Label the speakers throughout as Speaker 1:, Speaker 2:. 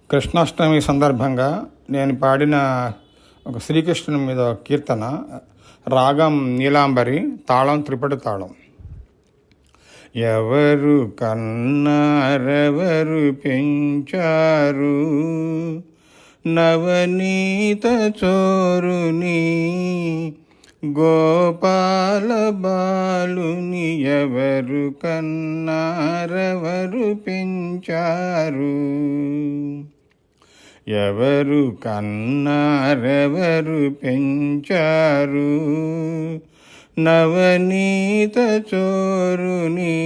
Speaker 1: కృష్ణాష్టమి సందర్భంగా నేను పాడిన ఒక శ్రీకృష్ణుని మీద ఒక కీర్తన. రాగం నీలాంబరి, తాళం త్రిపడి తాళం. ఎవరు కన్నారెవరు పెంచారు నవనీత చోరుని, గోపాల బాలుని ఎవరు కన్నారెవరు పెంచారు. ఎవరు కన్నారెవరు పెంచారు నవనీత చోరుని,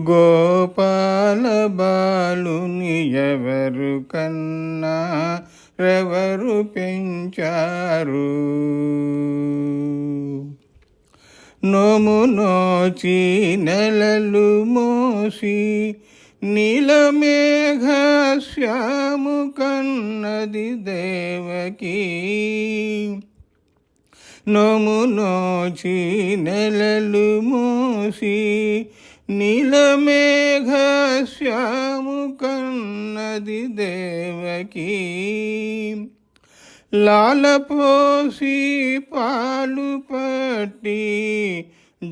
Speaker 1: గోపాల బాలుని ఎవరు కన్నారెవరు పెంచారు. నోము నోచి నెలలు మోసి నీలమేఘశ్యాము కన్నది దేవకీ. నోము నోచి నెలలు మోసి నీలమేఘశ్యాము కన్నది దేవకీ. లాలపోసి పాలు పట్టి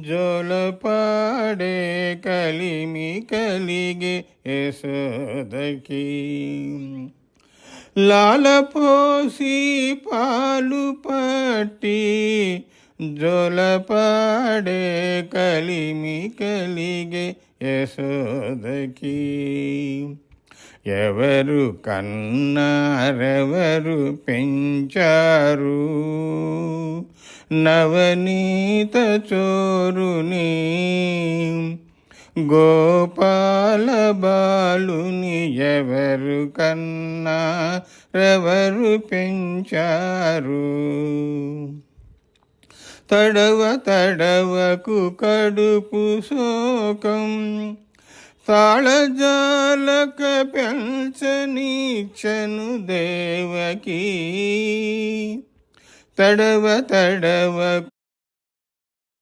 Speaker 1: జోలపాడే కలిమి కలిగే యశోదకి. లాలపోసి పాలు పట్టి జోలపాడే కలిమి కలిగే యశోదకి. ఎవరు కన్నారెవరు పెంచారు నవనీత చోరుని, గోపాల బాలుని ఎవరు కన్నారెవరు పెంచారు. తడవ తడవకు కడుపు శోకం తాళజాలక పెంచనీచను దేవకీ. తడవ తడవ